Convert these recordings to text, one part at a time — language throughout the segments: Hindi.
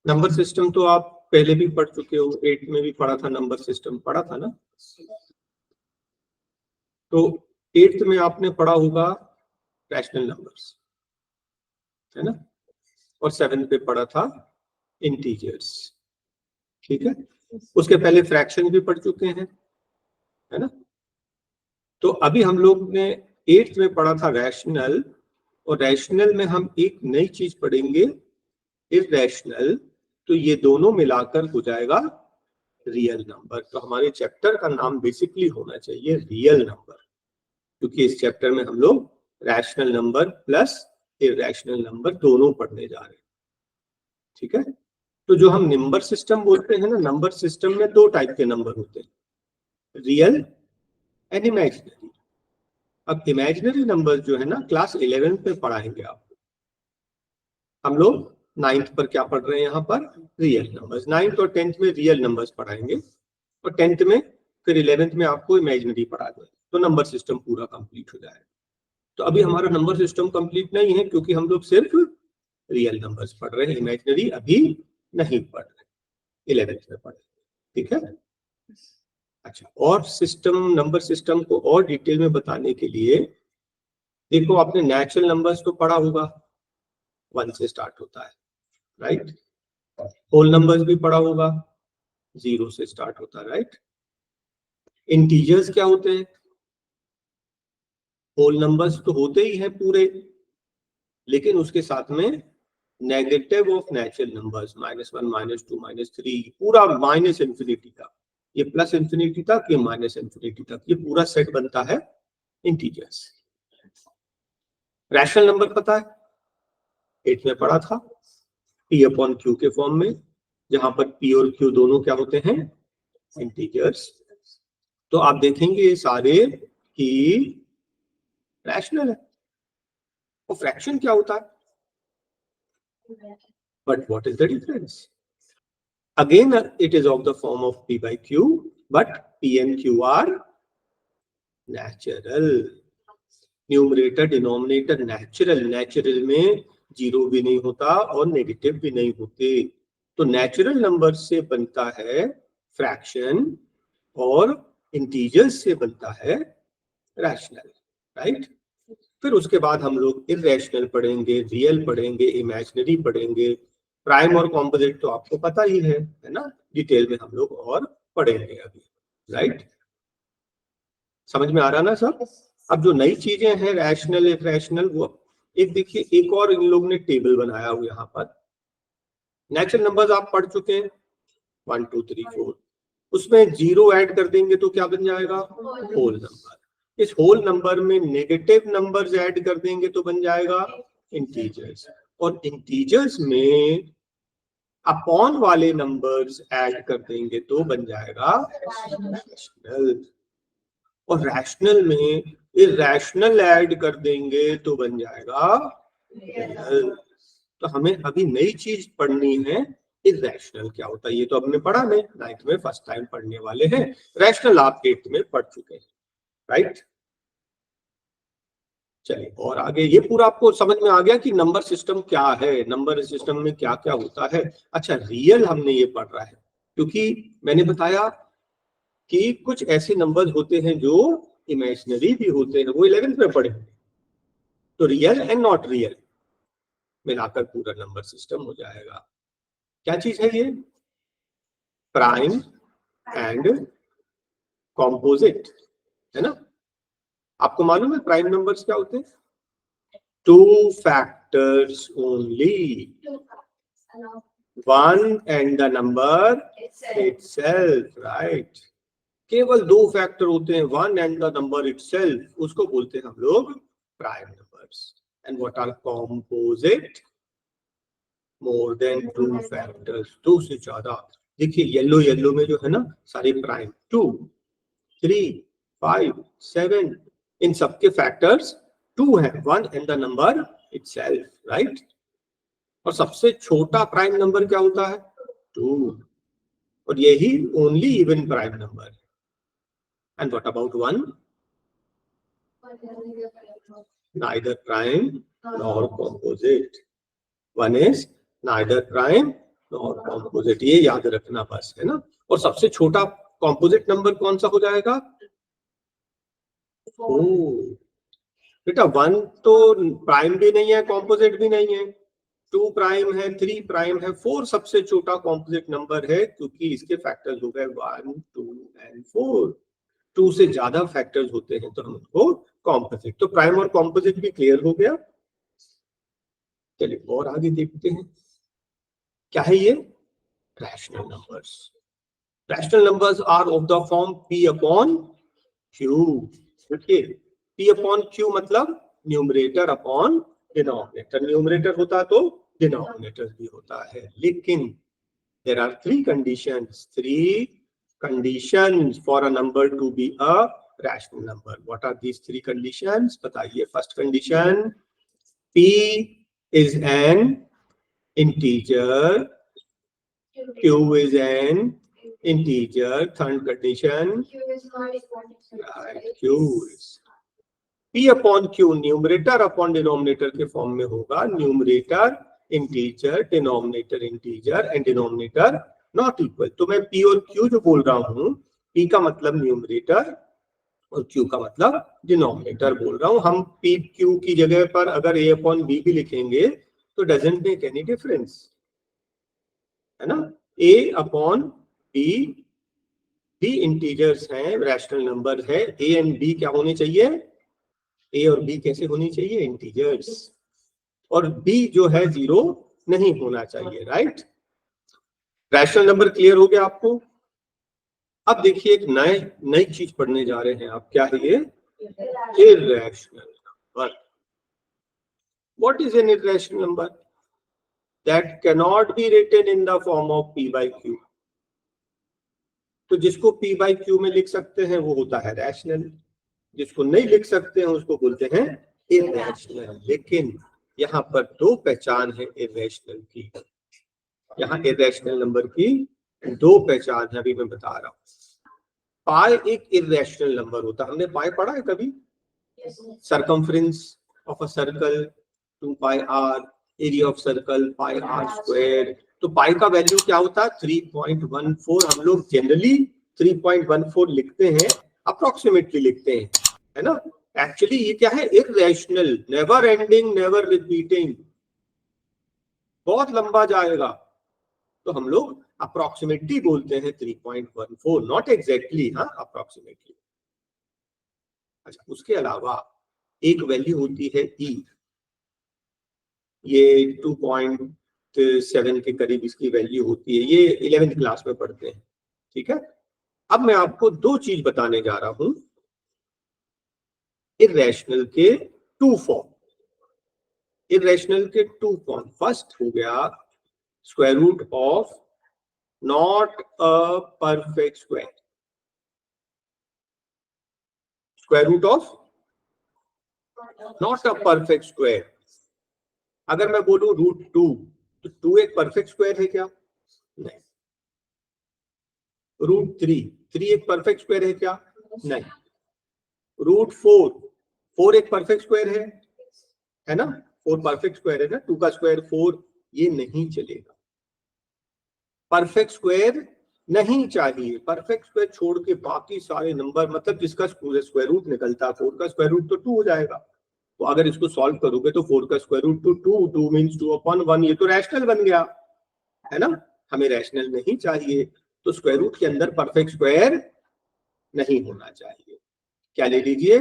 नंबर सिस्टम तो आप पहले भी पढ़ चुके हो, 8 में भी पढ़ा था, नंबर सिस्टम पढ़ा था ना। तो 8th में आपने पढ़ा होगा रैशनल नंबर्स, है ना, और 7th पे पढ़ा था इंटीजर्स, ठीक है। उसके पहले फ्रैक्शन भी पढ़ चुके हैं, है ना। तो अभी हम लोग ने 8th में पढ़ा था रैशनल, और रैशनल में हम एक नई चीज पढ़ेंगे, इररेशनल। तो ये दोनों मिलाकर हो जाएगा रियल नंबर। तो हमारे चैप्टर का नाम बेसिकली होना चाहिए रियल नंबर, क्योंकि इस चैप्टर में हम लोग rational number plus irrational number दोनों पढ़ने जा रहे हैं, ठीक है। तो जो हम नंबर सिस्टम बोलते हैं ना, नंबर सिस्टम में दो टाइप के नंबर होते हैं, रियल एंड इमेजिनरी। अब इमेजिनरी नंबर जो है ना, क्लास 11 में पढ़ाएंगे आपको। हम लोग 9th पर क्या पढ़ रहे हैं यहाँ पर, रियल नंबर्स। 9th और 10th में रियल नंबर्स पढ़ाएंगे, और 10th में फिर 11th में आपको इमेजिनरी पढ़ा दें, तो नंबर सिस्टम पूरा कंप्लीट हो जाएगा। तो अभी हमारा नंबर सिस्टम कंप्लीट नहीं है, क्योंकि हम लोग सिर्फ रियल नंबर्स पढ़ रहे हैं, इमेजिनरी अभी नहीं पढ़ रहे, 11th में पढ़ रहे, ठीक है। अच्छा, और सिस्टम, नंबर सिस्टम को और डिटेल में बताने के लिए देखो, आपने नेचुरल नंबर्स तो पढ़ा होगा, 1 से स्टार्ट होता है, राइट। होल नंबर्स भी पढ़ा होगा, 0 से स्टार्ट होता है, राइट। इंटीजर्स क्या होते हैं, होल नंबर्स तो होते ही हैं पूरे, लेकिन उसके साथ में नेगेटिव ऑफ नेचुरल नंबर्स, -1, -2, -3, पूरा माइनस इंफिनिटी तक, ये प्लस इंफिनिटी तक, ये माइनस इंफिनिटी तक, ये पूरा सेट बनता है इंटीजर्स। रैशनल नंबर पता है, 8 में पढ़ा था, P/Q के फॉर्म में, जहां पर P और Q दोनों क्या होते हैं, इंटीजर्स। तो आप देखेंगे ये सारे कि रैशनल है। और फ्रैक्शन क्या होता है, but what is the difference, again it is of the form of P/Q, but P and Q are natural. Numerator denominator natural, natural में जीरो भी नहीं होता और नेगेटिव भी नहीं होते। तो नेचुरल नंबर से बनता है फ्रैक्शन, और इंटीजर्स से बनता है रैशनल, राइट। फिर उसके बाद हम लोग इररेशनल पढ़ेंगे, रियल पढ़ेंगे, इमेजिनरी पढ़ेंगे, प्राइम और कॉम्पोजिट तो आपको पता ही है ना, डिटेल में हम लोग और पढ़ेंगे अभी, राइट। समझ में आ रहा ना सब। अब जो नई चीजें हैं रैशनल इररेशनल, वो एक देखिए, एक और इन लोग ने टेबल बनाया हुआ यहाँ पर। नेचुरल नंबर्स आप पढ़ चुके हैं, 1 2 3 4, उसमें 0 ऐड कर देंगे तो क्या बन जाएगा, होल नंबर। इस होल नंबर में नेगेटिव नंबर्स ऐड कर देंगे तो बन जाएगा इंटीजर्स, और इंटीजर्स में अपॉन वाले नंबर्स ऐड कर देंगे तो बन जाएगा रैशनल, और रैशनल में इररेशनल ऐड कर देंगे तो बन जाएगा रियल। तो हमें अभी नई चीज पढ़नी है, इररेशनल क्या होता है, ये तो हमने पढ़ा नहीं, 9th में फर्स्ट टाइम पढ़ने वाले हैं। रैशनल आप 8th में पढ़ चुके हैं, राइट। चलिए और आगे, ये पूरा आपको समझ में आ गया कि नंबर सिस्टम क्या है, नंबर सिस्टम में क्या क्या होता है। अच्छा, रियल हमने ये पढ़ रहा है, क्योंकि मैंने बताया कि कुछ ऐसे नंबर्स होते हैं जो इमेजिनरी भी होते हैं, वो 11th में पढ़े। तो रियल एंड नॉट रियल मिलाकर पूरा नंबर सिस्टम हो जाएगा। क्या चीज है ये, प्राइम एंड कॉम्पोजिट, है ना। आपको मालूम है प्राइम नंबर्स क्या होते हैं, 2 factors only, 1 and the number itself, right. केवल 2 फैक्टर होते हैं, 1 एंड द नंबर इटसेल्फ, उसको बोलते हैं हम लोग prime numbers. And what are composite, more than 2 factors, 2 से ज्यादा। देखिए येलो येलो में जो है ना सारे प्राइम, 2 3 5 7, इन सबके फैक्टर्स 2 है, 1 and the number itself, right. और सबसे छोटा प्राइम नंबर क्या होता है, 2, और यही only even prime number. And what about 1, neither prime nor composite, 1 is neither prime और कॉम्पोजिट, ये याद रखना बस, है ना। और सबसे छोटा कॉम्पोजिट नंबर कौन सा हो जाएगा? ओ बेटा 1 तो प्राइम भी नहीं है, कॉम्पोजिट भी नहीं है, 2 प्राइम है, 3 प्राइम है, 4 सबसे छोटा कॉम्पोजिट नंबर है, क्योंकि इसके फैक्टर्स हो गए 1, 2 एंड 4। 2 से ज्यादा फैक्टर्स होते हैं तो हम उनको कॉम्पोजिट, तो प्राइम और कॉम्पोजिट भी क्लियर हो गया। चलिए और आगे देखते हैं, क्या है ये? Rational numbers. Rational numbers are of the form p upon q। देखिए p अपॉन q मतलब न्यूमरेटर अपॉन डिनोमिनेटर, न्यूमरेटर होता तो डिनोमिनेटर भी होता है, लेकिन there are three conditions for a number to be a rational number. What are these 3 conditions? बताइए। First condition, p is an integer, q is an integer. Third condition, right, q is p upon q numerator upon denominator के फॉर्म में होगा, numerator integer, denominator integer and denominator not equal. तो मैं p और q जो बोल रहा हूँ, p का मतलब न्यूमरेटर और q का मतलब डिनोमिनेटर बोल रहा हूँ। हम p q की जगह पर अगर a अपॉन b भी लिखेंगे तो डजंट मेक एनी डिफरेंस, है ना। a अपॉन b भी इंटीजर्स हैं, रैशनल नंबर है, a एंड b क्या होने चाहिए? a और b कैसे होनी चाहिए? इंटीजर्स। और b जो है 0 नहीं होना चाहिए, राइट। रैशनल नंबर क्लियर हो गया आपको। अब देखिए एक नई चीज पढ़ने जा रहे हैं आप, क्या है ये? Irrational number. What is an irrational number? That can not be written in the form of p by q। तो जिसको p by q में लिख सकते हैं वो होता है रैशनल, जिसको नहीं लिख सकते हैं उसको बोलते हैं इर्रेशनल। लेकिन यहाँ पर 2 पहचान है इर्रेशनल की, यहाँ इर्रेशनल नंबर की 2 पहचान है, अभी मैं बता रहा हूँ। पाई एक इर्रेशनल नंबर होता है, हमने पाई पढ़ा है कभी? Circumference of a circle 2 pi r, area of circle pi r square. तो पाई का वैल्यू क्या होता है? 3.14। हम लोग जनरली 3.14 लिखते हैं, अप्रोक्सीमेटली लिखते हैं, है ना। एक्चुअली ये क्या है? Irrational, never ending, never repeating, बहुत लंबा जाएगा, तो हम लोग अप्रोक्सीमेटली बोलते हैं 3.14, नॉट एग्जैक्टली, हाँ अप्रोक्सीमेटली। अच्छा, उसके अलावा एक वैल्यू होती है e, ये 2.7 के करीब इसकी वैल्यू होती है, ये 11th क्लास में पढ़ते हैं, ठीक है। अब मैं आपको 2 चीज बताने जा रहा हूं इर्रेशनल के 2 फॉर्म। इर्रेशनल के 2 फॉर्म, फर्स्ट हो गया square root of not a perfect square, square root of not a perfect square. अगर मैं बोलूं √2, तो 2 एक परफेक्ट स्क्वायर है क्या? नहीं। √3 एक परफेक्ट स्क्वायर है क्या? नहीं। √4 4 एक परफेक्ट स्क्वायर है ना, 4 परफेक्ट स्क्वायर है ना, 2 का स्क्वायर 4, ये नहीं चलेगा। परफेक्ट स्क्वायर नहीं चाहिए, परफेक्ट स्क्वायर छोड़ के बाकी सारे नंबर, मतलब जिसका स्क्वायर रूट निकलता है 4 का स्क्वायर रूट तो 2 हो जाएगा। तो अगर इसको सॉल्व करोगे तो 4 का स्क्वायर रूट तो 2 मीन्स 2/1, ये तो रैशनल बन गया, है ना। हमें रैशनल नहीं चाहिए, तो स्क्वायर रूट के अंदर परफेक्ट स्क्वायर नहीं होना चाहिए। क्या ले लीजिए?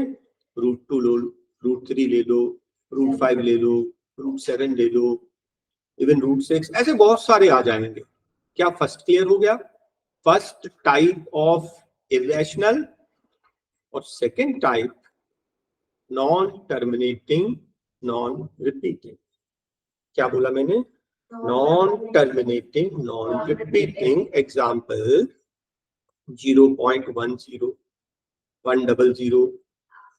√2 लो, √3 ले लो, √5 ले लो, √7 ले लो, इवन √6, ऐसे बहुत सारे आ जाएंगे। क्या फर्स्ट क्लियर हो गया? फर्स्ट टाइप ऑफ इर्रेशनल, और second type non terminating, non repeating. क्या बोला मैंने? Non terminating, non repeating. Example 0.10, 100,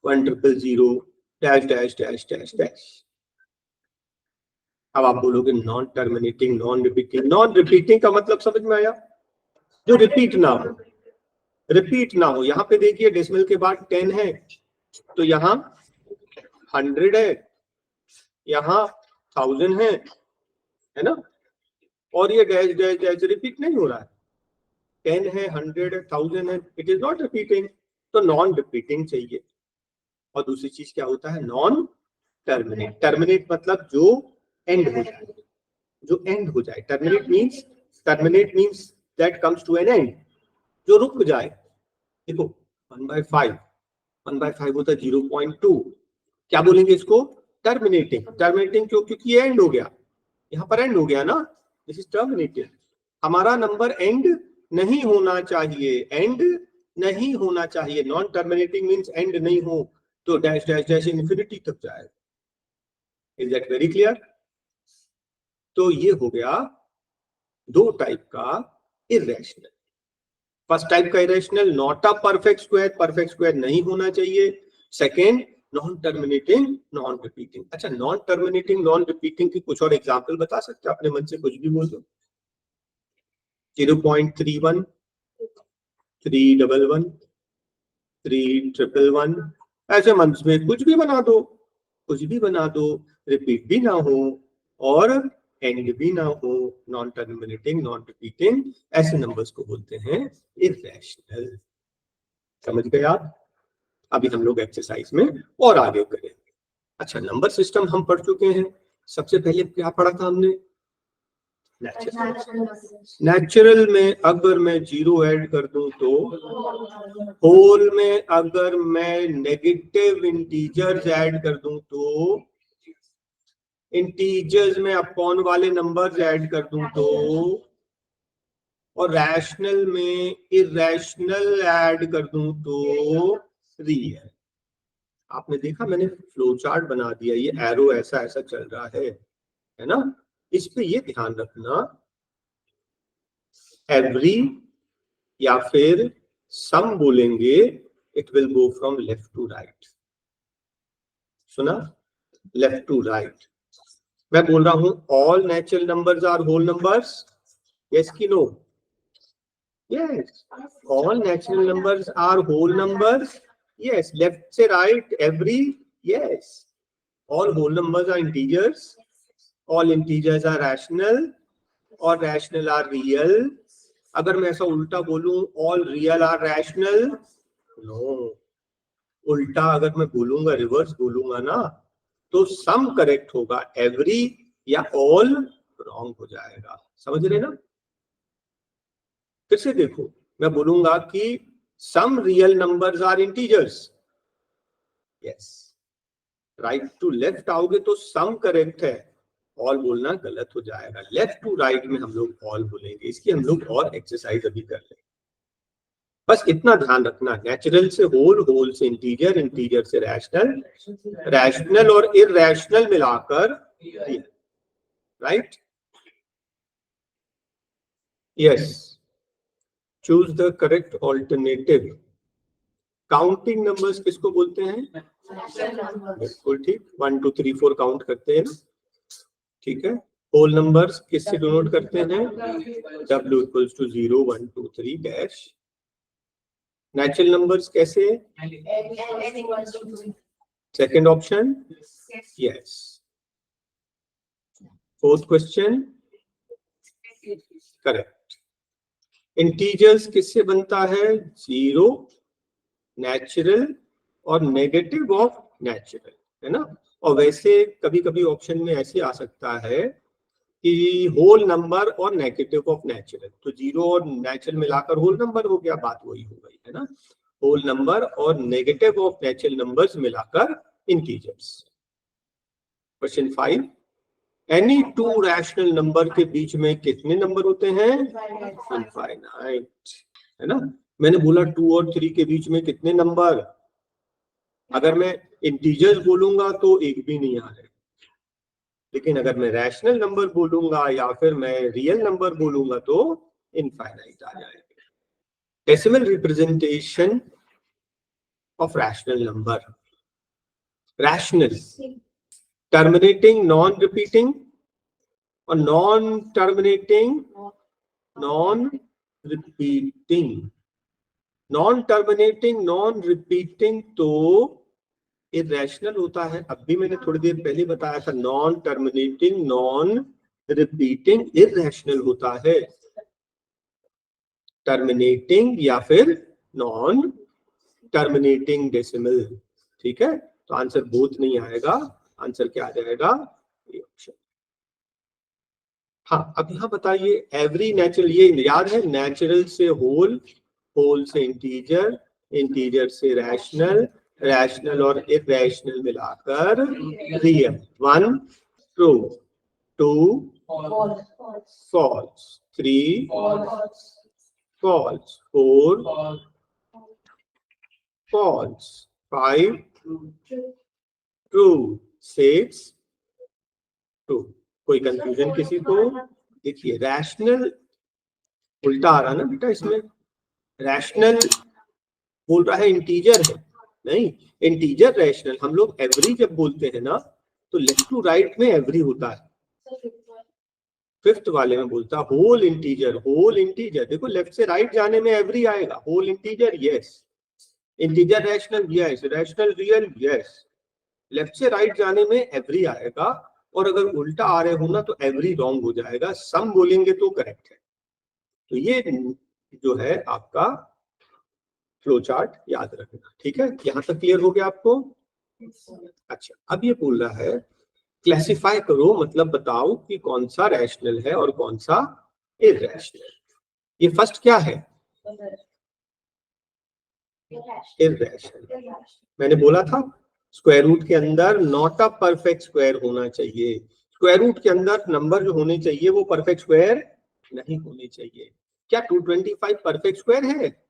100, dash dash dash dash dash. अब आप बोलोगे non terminating, non repeating. Non repeating का मतलब समझ में आया? जो रिपीट ना हो, रिपीट ना हो। यहाँ पे देखिए डेसिमल के बाद 10 है, तो यहाँ 100 है, यहाँ 1000 है ना। और ये डैश डैश डैश रिपीट नहीं हो रहा है, 10 है, 100 है, 1000 है, इट इज नॉट रिपीटिंग, तो नॉन रिपीटिंग चाहिए। और दूसरी चीज क्या होता है, नॉन टर्मिनेट। टर्मिनेट मतलब जो एंड हो जाए, जो एंड हो जाए। Terminate means that comes to an end, जो रुक जाए। देखो 1/5 होता है 0.2, क्या बोलेंगे इसको, टर्मिनेटिंग। टर्मिनेटिंग क्यों, क्योंकि एंड हो गया, यहाँ पर एंड हो गया ना, दिस इज टर्मिनेटेड। हमारा नंबर एंड नहीं होना चाहिए, एंड नहीं होना चाहिए। नॉन टर्मिनेटिंग मींस एंड नहीं हो, तो डैश डैश डैश इन्फिनिटी तक जाएगा। Is that very clear? तो ये हो गया दो टाइप का इरेशनल। फर्स्ट टाइप का irrational not a perfect square नहीं होना चाहिए। Second non terminating non repeating. अच्छा, नॉन टर्मिनेटिंग नॉन रिपीटिंग की कुछ और एग्जांपल बता सकते हो अपने मन से, कुछ भी बोल दो। 0.31, 311, 311, ऐसे मन में कुछ भी बना दो, कुछ भी बना दो, रिपीट भी ना हो और एंड भी ना हो, नॉन टर्मिनेटिंग नॉन रिपीटिंग, ऐसे नंबर्स को बोलते हैं इरेशनल। समझ गए आप? अभी हम लोग एक्सरसाइज में और आगे करेंगे। अच्छा, नंबर सिस्टम हम पढ़ चुके हैं। सबसे पहले क्या पढ़ा था हमने, नेचुरल में अगर मैं 0 ऐड कर दूं तो, होल में अगर मैं नेगेटिव इंटीजर्स ऐड कर दूं तो, इंटीजर्स में अपॉन वाले नंबर्स ऐड कर दूं तो, और रैशनल में इरेशनल ऐड कर दूं तो रियल। आपने देखा मैंने फ्लो चार्ट बना दिया, ये एरो ऐसा ऐसा चल रहा है ना? इस पे ये ध्यान रखना, एवरी या फिर सम बोलेंगे, it will go from left to right. सुना? Left to right. मैं बोल रहा हूं all natural numbers are whole numbers, yes की no? Yes, all natural numbers are whole numbers, yes. Left से right, every, yes. All whole numbers are integers, all integers are rational, और रैशनल आर रियल। अगर मैं ऐसा उल्टा बोलूं, all real are rational, no. उल्टा अगर मैं बोलूंगा, रिवर्स बोलूंगा ना, तो सम करेक्ट होगा, एवरी या ऑल रॉन्ग हो जाएगा। समझ रहे ना? फिर से देखो, मैं बोलूंगा कि some real numbers are integers, yes. Right to left आओगे तो सम करेक्ट है, ऑल बोलना गलत हो जाएगा। लेफ्ट टू राइट में हम लोग ऑल बोलेंगे। इसकी हम लोग और एक्सरसाइज अभी कर लेंगे। बस इतना ध्यान रखना, नेचुरल से होल, होल से इंटीजर, इंटीजर से रैशनल, रैशनल और इरैशनल मिलाकर real. Right? Yes, choose the correct alternative. Counting numbers किसको बोलते हैं? बिल्कुल ठीक, 1 2 3 4 काउंट करते हैं, ठीक है। होल नंबर्स किससे डिनोट करते हैं? W equals to 0 1 2 3 dash. Natural numbers कैसे? Second option, yes. Fourth question, correct. Integers किससे बनता है? 0, नेचुरल और नेगेटिव ऑफ नेचुरल, है ना? और वैसे कभी कभी ऑप्शन में ऐसे आ सकता है कि होल नंबर और नेगेटिव ऑफ नेचुरल, तो 0 और नेचुरल मिलाकर होल नंबर हो गया, बात वही हो गई, है ना? होल नंबर और नेगेटिव ऑफ नेचुरल नंबर्स मिलाकर integers. Question 5, any two rational number के बीच में कितने नंबर होते हैं? इनफाइनाइट, है ना? मैंने बोला 2 और 3 के बीच में कितने नंबर? अगर मैं इंटीजर्स बोलूंगा तो एक भी नहीं आ रहे, लेकिन अगर मैं रैशनल नंबर बोलूंगा या फिर मैं रियल नंबर बोलूंगा तो इनफाइनाइट आ जाएगा। Decimal representation of rational number. Rational, terminating non repeating, और non terminating non repeating. Non terminating non repeating तो इरेशनल होता है। अब भी मैंने थोड़ी देर पहले बताया था, non terminating non repeating irrational होता है, टर्मिनेटिंग या फिर नॉन टर्मिनेटिंग डेसिमल। ठीक है, तो आंसर बोथ नहीं आएगा, आंसर क्या आ जाएगा, ये ऑप्शन। हाँ, अब यहाँ बताइए एवरी नेचुरल, ये याद है, नेचुरल से होल, होल से इंटीजर, इंटीजर से रैशनल, रैशनल और इररेशनल मिलाकर real. 1 true, 2 false, 3 false, 4 false, 5 true, 6 true. कोई कंफ्यूजन किसी को? देखिए रैशनल उल्टा आ रहा ना बेटा, इसमें रैशनल बोल रहा है इंटीजर है, नहीं इंटीजर रैशनल। हम लोग एवरी जब बोलते हैं ना तो लेफ्ट टू राइट में एवरी होता है, फिफ्थ वाले में बोलता होल इंटीजर, होल इंटीजर। देखो लेफ्ट से राइट जाने में एवरी आएगा, whole integer yes, integer rational yes, rational real yes, left से राइट जाने में एवरी आएगा। और अगर उल्टा आ रहे हो ना तो एवरी रॉन्ग हो जाएगा, सम बोलेंगे तो करेक्ट है। तो ये जो है आपका फ्लो चार्ट याद रखना, ठीक है, यहां तक क्लियर हो गया आपको? अच्छा, अब ये बोल रहा है क्लासिफाई करो, मतलब बताओ कि कौन सा रैशनल है और कौन सा इररेशनल। ये फर्स्ट क्या है, इररेशनल। मैंने बोला था स्क्वायर रूट के अंदर नॉट अ परफेक्ट स्क्वायर होना चाहिए, स्क्वायर रूट के अंदर नंबर जो होने चाहिए वो परफेक्ट स्क्वायर नहीं होने चाहिए। क्या 225 परफेक्ट स्क्वायर है?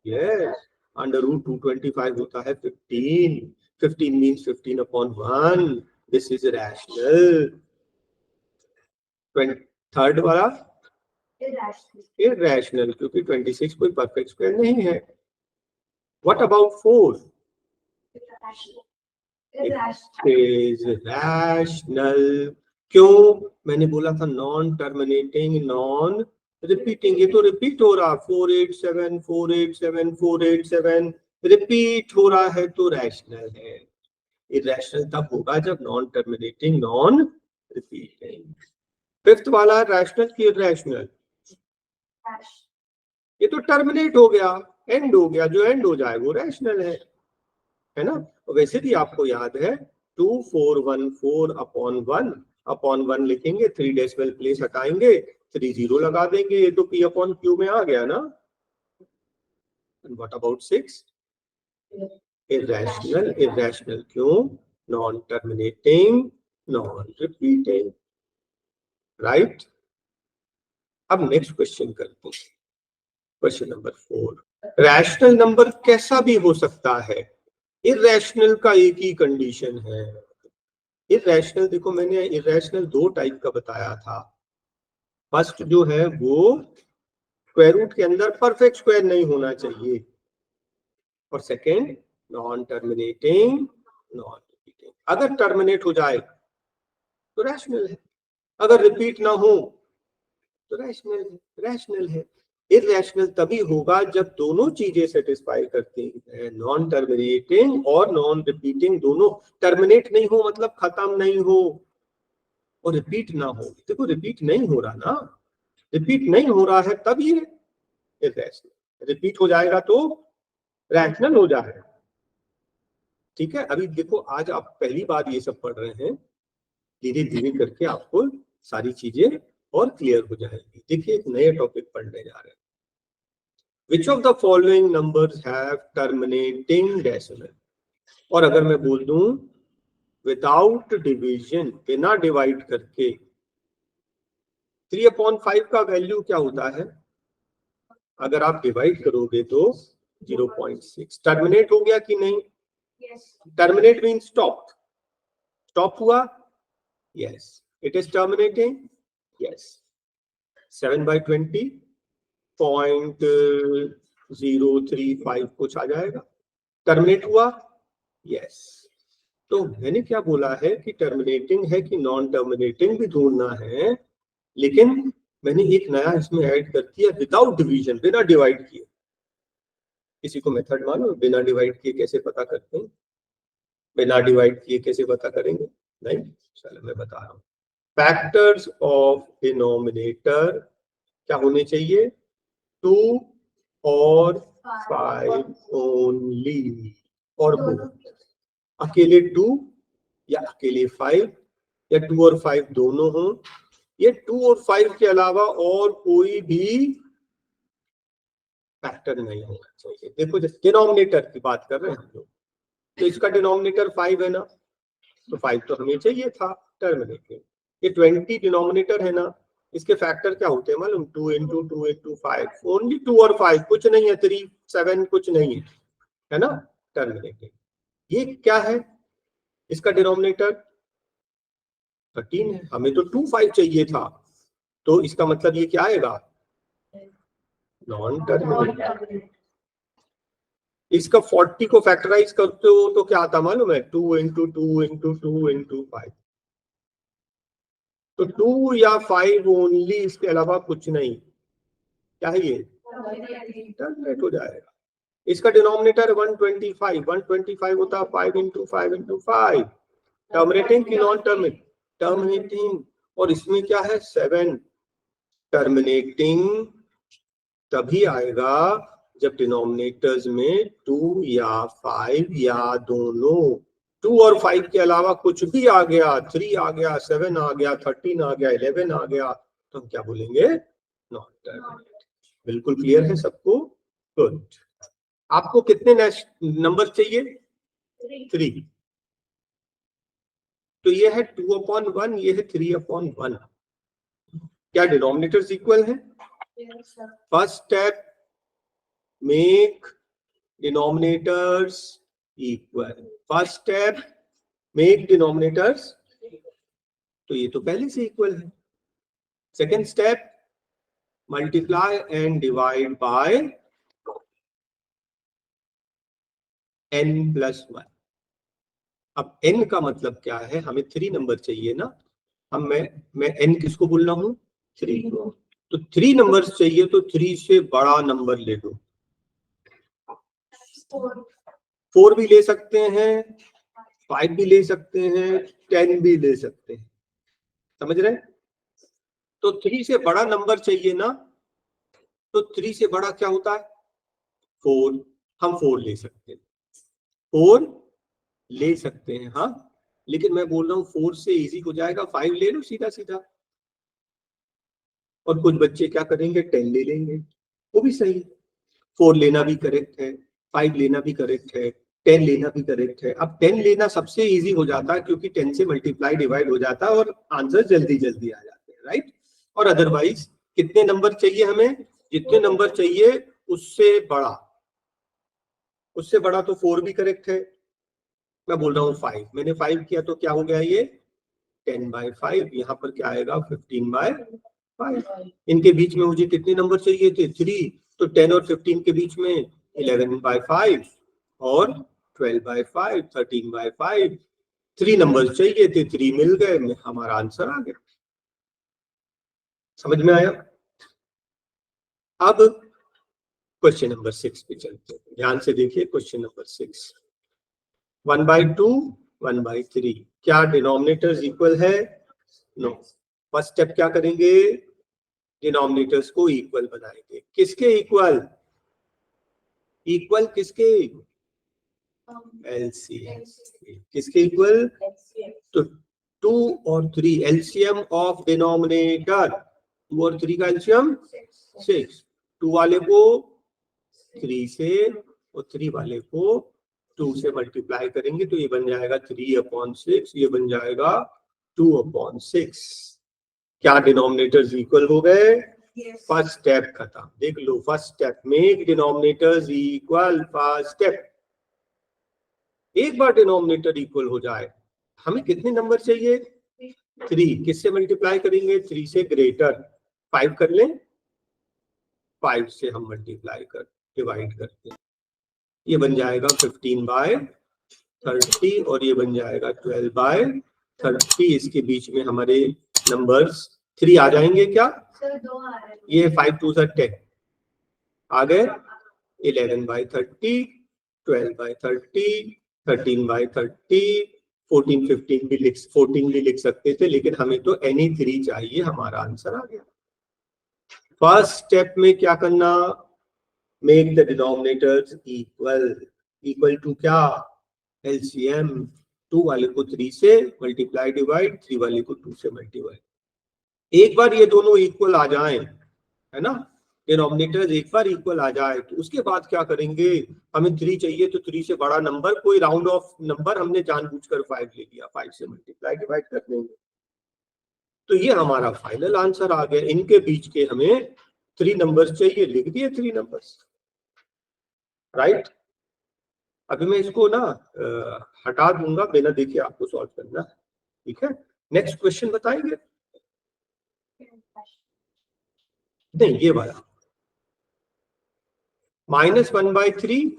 यस, अंडर रूट 225 होता है 15, 15 means 15 upon 1, this is rational. Third वाला इररेशनल, क्योंकि 26 कोई परफेक्ट स्क्वायर नहीं है। What about 4? Is rational. क्यों? मैंने बोला था नॉन टर्मिनेटिंग, नॉन रिपीटिंग। ये तो रिपीट हो रहा, 487 487 487 रिपीट हो रहा है तो रैशनल है। इररेशनल तब होगा जब non terminating, non repeating. Fifth वाला रैशनल की इररेशनल, ये तो टर्मिनेट हो गया, एंड हो गया, जो एंड हो जाए वो रैशनल है ना। वैसे भी आपको याद है 2414 अपॉन 1 लिखेंगे, 3 डेसिमल प्लेस हटाएंगे, 3 जीरो लगा देंगे, ये तो p अपॉन क्यू में आ गया ना। What about 6? इररेशनल, इररेशनल क्यों? Non terminating, non repeating, right. अब नेक्स्ट क्वेश्चन करते हैं, क्वेश्चन नंबर 4। रैशनल नंबर कैसा भी हो सकता है, इररेशनल का एक ही कंडीशन है। इररेशनल, देखो मैंने इररेशनल 2 टाइप का बताया था। फर्स्ट जो है वो स्क्वायर रूट के अंदर परफेक्ट स्क्वायर नहीं होना चाहिए, और second non terminating, non repeating. अगर टर्मिनेट हो जाए तो रैशनल है, अगर रिपीट ना हो तो रैशनल है, रैशनल है। इररेशनल तभी होगा जब दोनों चीजें सेटिस्फाई करती हैं, नॉन टर्मिनेटिंग और नॉन रिपीटिंग दोनों। टर्मिनेट नहीं हो मतलब खत्म नहीं हो, और रिपीट ना हो। देखो रिपीट नहीं हो रहा ना, रिपीट नहीं हो रहा है तब ये इररेशनल, रिपीट हो जाएगा तो रैशनल हो जाएगा। ठीक है, अभी देखो आज आप पहली बार ये सब पढ़ रहे हैं, धीरे धीरे करके आपको सारी चीजें और क्लियर हो जाएगी। देखिए एक नए टॉपिक पढ़ने जा रहे हैं, which of the following numbers have terminating decimal. और अगर मैं बोल दूं विदाउट डिवीजन, बिना डिवाइड करके, 3/5 का वैल्यू क्या होता है? अगर आप डिवाइड करोगे तो 0.6। टर्मिनेट हो गया कि नहीं? टर्मिनेट मीन स्टॉप, स्टॉप हुआ, yes it is terminating, yes. 7/20 0.035 कुछ आ जाएगा, टर्मिनेट हुआ, यस। तो मैंने क्या बोला है कि टर्मिनेटिंग है कि नॉन टर्मिनेटिंग भी ढूंढना है, लेकिन मैंने एक नया इसमें ऐड कर दिया, विदाउट डिवीजन, बिना डिवाइड किए। किसी को मेथड मालूम बिना डिवाइड किए कैसे पता करते हैं? बिना डिवाइड किए कैसे पता करेंगे? नहीं, चलो मैं बता रहा हूँ। फैक्टर्स ऑफ डिनोमिनेटर क्या होने चाहिए? 2 और 5 ओनली, और अकेले 2 या अकेले 5 या 2 और 5 दोनों हो। ये 2 और 5 के अलावा और कोई भी फैक्टर नहीं होना चाहिए। देखो जैसे डिनोमिनेटर की बात कर रहे हैं हम लोग, तो इसका डिनोमिनेटर 5 है ना, तो 5 तो हमें चाहिए था टर्मिनेटिंग। ये 20 डिनोमिनेटर है ना, इसके फैक्टर क्या होते हैं मालूम? 2 इंटू 2 इंटू 5, ओनली 2 और 5, कुछ नहीं है, 3 7 कुछ नहीं है ना, टर्मिनेटिंग। ये क्या है? इसका डिनोमिनेटर 13 है, हमें तो 2 5 चाहिए था, तो इसका मतलब ये क्या आएगा? Non terminating. इसका 40 को फैक्टराइज करते हो तो क्या आता मालूम है? 2 इंटू 2 इंटू 2 इंटू 5, तो 2 या 5 ओनली, इसके अलावा कुछ नहीं। क्या है ये? टर्मिनेट हो जाएगा। इसका डिनोमिनेटर 125, 125 होता है 5 इंटू 5 इंटू 5, टर्मिनेटिंग की नॉन टर्मिनेटिंग? टर्मिनेटिंग। और इसमें क्या है? 7। टर्मिनेटिंग तभी आएगा जब डिनोमिनेटर्स में 2 या 5 या दोनों, 2 और 5 के अलावा कुछ भी आ गया, 3 आ गया, 7 आ गया, 13 आ गया, 11 आ गया, तो हम क्या बोलेंगे? Non terminate. बिल्कुल क्लियर है सबको? गुड। आपको कितने नंबर चाहिए? 3। तो ये है 2/1, ये है 3/1। क्या डिनोमिनेटर्स इक्वल है? First step, make denominators equal. First step, make denominators, तो ये तो पहले से इक्वल है। Second step, multiply and divide by n+1। अब n का मतलब क्या है? हमें 3 नंबर चाहिए ना, हम मैं n किसको बोल रहा हूँ? 3 को। तो 3 नंबर चाहिए, तो 3 से बड़ा नंबर ले लो। 4 भी ले सकते हैं, 5 भी ले सकते हैं, 10 भी ले सकते हैं, समझ रहे? तो 3 से बड़ा नंबर चाहिए ना, तो 3 से बड़ा क्या होता है? 4। हम 4 ले सकते हैं, 4 ले सकते हैं, हाँ। लेकिन मैं बोल रहा हूँ 4 से इजी हो जाएगा, 5 ले लो सीधा सीधा। और कुछ बच्चे क्या करेंगे? 10 ले लेंगे, वो भी सही है। 4 लेना भी करेक्ट है, 5 लेना भी करेक्ट है, 10 लेना भी करेक्ट है। अब 10 लेना सबसे इजी हो जाता है, क्योंकि 10 से मल्टीप्लाई डिवाइड हो जाता है और आंसर जल्दी जल्दी आ जाते हैं, राइट? और अदरवाइज कितने नंबर चाहिए हमें? जितने नंबर चाहिए उससे बड़ा, उससे बड़ा तो 4 भी करेक्ट है। मैं बोल रहा हूँ 5, मैंने 5 किया तो क्या हो गया? ये 10/5। यहाँ पर क्या आएगा? 15/5। इनके बीच में मुझे कितने नंबर चाहिए थे? 3। तो 10 और 15 के बीच में 11/5 और 12/5, 13/5। 3 नंबर चाहिए थे, 3 मिल गए, हमारा आंसर आ गया। समझ में आया? अब क्वेश्चन नंबर 6 पे चलते हैं, ध्यान से देखिए। क्वेश्चन नंबर 6, 1/2, 1/3, क्या डिनोमिनेटर्स इक्वल है? नो। फर्स्ट स्टेप क्या करेंगे? डिनोमिनेटर्स को इक्वल बनाएंगे। किसके इक्वल? इक्वल किसके? एलसीएम। किसके इक्वल? तो 2 और 3, एलसीएम ऑफ डिनोमिनेटर, 2 और 3 का एलसीएम 6। 2 वाले को 3 से और 3 वाले को 2 से मल्टीप्लाई करेंगे, तो ये बन जाएगा 3/6, ये बन जाएगा 2/6। क्या डिनोमिनेटर्स इक्वल हो गए? फर्स्ट स्टेप खत्म। देख लो, first step, make denominators equal. First step. एक बार डिनोमिनेटर इक्वल हो जाए, हमें कितने नंबर चाहिए? 3। किससे मल्टीप्लाई करेंगे? 3 से ग्रेटर। 5 कर लें, 5 से हम मल्टीप्लाई कर डिवाइड करते हैं, ये बन जाएगा 15/30 और ये बन जाएगा 12/30। इसके बीच में हमारे नंबर्स 3 आ जाएंगे क्या? ये 5 2 10 आ गए। 11/30, 12/30, 13/30, 14 भी लिख सकते थे, लेकिन हमें तो एनी 3 चाहिए, हमारा आंसर आ गया। फर्स्ट स्टेप में क्या करना, make the denominators equal to क्या, एलसीएम। 2 वाले को 3 से मल्टीप्लाई डिवाइड, 3 वाले को 2 से मल्टीप्लाई। एक बार ये दोनों इक्वल आ जाएं, है ना, डिनोमिनेटर्स एक बार इक्वल आ जाए तो उसके बाद क्या करेंगे, हमें 3 चाहिए तो 3 से बड़ा नंबर, कोई राउंड ऑफ नंबर हमने जानबूझकर 5 ले लिया, 5 से मल्टीप्लाई डिवाइड कर देंगे, तो ये हमारा फाइनल आंसर आ गया। इनके बीच के हमें 3 नंबर्स चाहिए, लिख दिए 3 नंबर्स, राइट। अभी मैं इसको ना हटा दूंगा, बिना देखे आपको सॉल्व करना, ठीक है। नेक्स्ट क्वेश्चन बताएंगे, नहीं ये वाला, -1/3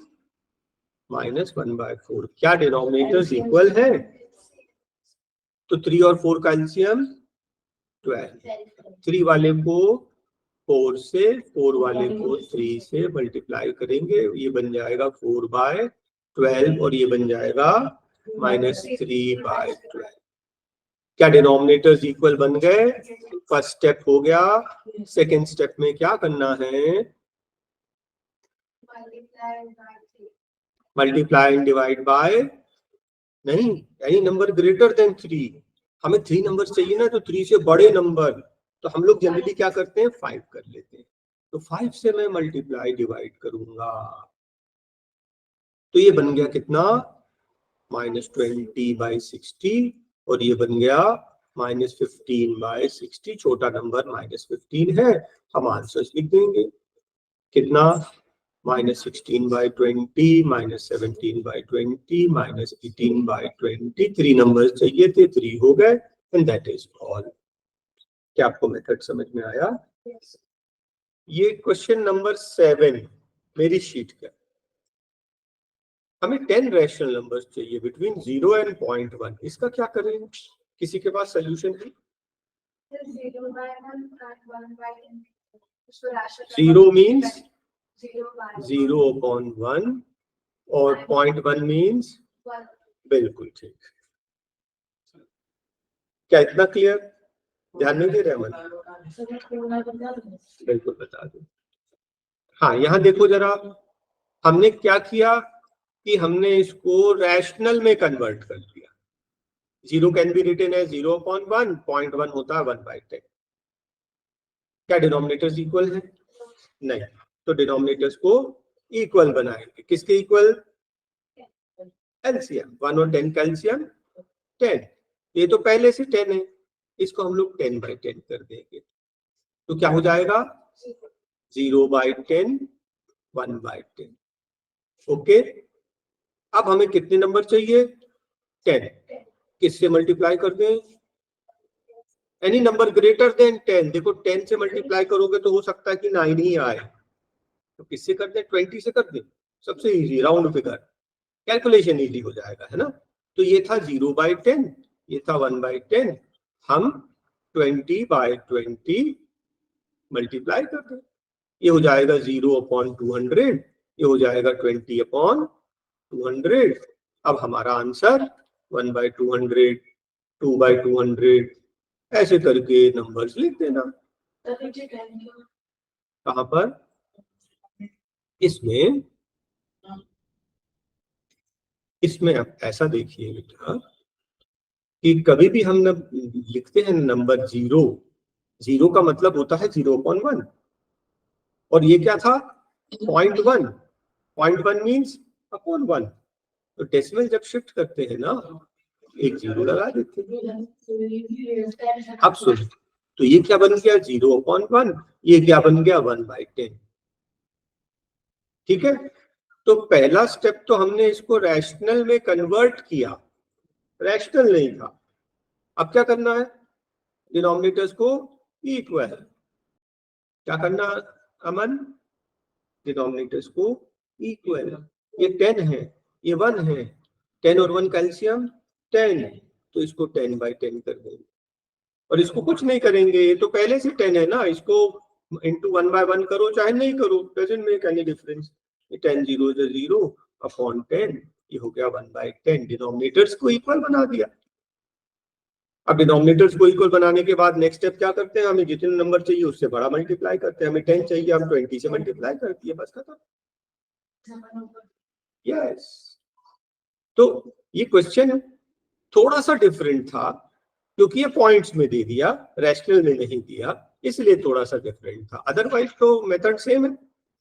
-1/4, क्या डिनोमिनेटर्स इक्वल है, तो 3 और 4 का एलसीएम 12, 3 वाले को 4 से, 4 वाले को 3 से मल्टीप्लाई करेंगे, ये बन जाएगा 4/12 और ये बन जाएगा -3/12। क्या डिनोमिनेटर्स इक्वल बन गए, फर्स्ट स्टेप हो गया। सेकेंड स्टेप में क्या करना है, मल्टीप्लाई एंड डिवाइड बाय, नहीं, एनी नंबर ग्रेटर देन 3, हमें 3 नंबर चाहिए ना, तो 3 से बड़े नंबर, तो हम लोग जनरली क्या करते हैं, 5 कर लेते हैं, तो 5 से मैं मल्टीप्लाई डिवाइड करूंगा, तो ये बन गया कितना, -20/60, और ये बन गया -15/60, छोटा नंबर -15 है, हम आंसर लिख देंगे, कितना, -16/20, -17/20, -18/20, 3 नंबर चाहिए थे, 3 हो गए, एंड दैट इज ऑल। क्या आपको मेथड समझ में आया? yes. ये क्वेश्चन नंबर 7 मेरी शीट का, हमें 10 रैशनल नंबर्स चाहिए बिटवीन 0 एंड 0.1, इसका क्या करें, किसी के पास सोल्यूशन है? 0 मीन्स 0/1 और 0.1 मीन्स, बिल्कुल ठीक, क्या इतना क्लियर, ध्यान नहीं दे रहे मन, बिल्कुल बता दो। हाँ यहाँ देखो जरा, हमने क्या किया कि हमने इसको रैशनल में कन्वर्ट कर दिया, 0 कैन बी रिटन है 0/1, 0.1 होता है 1/10, क्या डिनोमिनेटर्स इक्वल है, नहीं, तो डिनोमिनेटर्स को इक्वल बनाएंगे, किसके इक्वल, एलसीएम, 1 और 10 का एलसीएम 10, ये तो पहले से 10 है, इसको हम लोग 10/10 कर देंगे, तो क्या हो जाएगा 0/10, 1/10, ओके। अब हमें कितने नंबर चाहिए, 10, किससे मल्टीप्लाई कर दें, एनी नंबर ग्रेटर देन 10, देखो 10 से मल्टीप्लाई करोगे तो हो सकता है कि 9 ही आए, तो किससे कर दें, 20 से कर दें, सबसे easy round figure, calculation easy हो जाएगा, है ना। तो ये था 0/10, ये था 1/10, हम 20/20 मल्टीप्लाई कर दें, ये हो जाएगा 0/200, ये हो जाएगा 20/200, अब हमारा आंसर 1/200, 2/200, ऐसे करके नंबर्स लिख देना। कहां पर, इसमें, इसमें अब ऐसा देखिए बेटा कि कभी भी हम लिखते हैं नंबर 0 का मतलब होता है 0/1, और ये क्या था 0.1 मीन्स अपॉन 1, तो डेसिमल जब शिफ्ट करते हैं ना, एक 0 लगा देते हैं। अब सुन, तो ये क्या बन गया 0/1, ये क्या बन गया 1/10, ठीक है। तो पहला स्टेप तो हमने इसको रैशनल में कन्वर्ट किया, रैशनल नहीं था, अब क्या करना है, डिनोमिनेटर्स को इक्वल, क्या करना अमन, डिनोमिनेटर्स को इक्वल, ये 10 है, ये 1 है, 10 और 1 कैल्शियम 10, तो इसको 10/10 कर देंगे, और इसको कुछ नहीं करेंगे, ये तो पहले से 10 है ना, इसको इंटू 1/1 करो चाहे नहीं करो, doesn't make any difference, 10 0 0 upon 10, ये हो गया 1/10, डिनोमिनेटर्स को इक्वल बना दिया। अब डिनोमिनेटर्स को इक्वल बनाने के बाद नेक्स्ट स्टेप क्या करते हैं, हमें जितने नंबर चाहिए उससे बड़ा मल्टीप्लाई करते हैं। हमें 10 चाहिए, हम 20 से मल्टीप्लाई कर दिए, बस खत्म। यस, तो ये क्वेश्चन थोड़ा सा डिफरेंट था क्योंकि ये पॉइंट्स में दे दिया, रैशनल में नहीं दिया, इसलिए थोड़ा सा डिफरेंट था। अदरवाइज तो मेथड सेम है।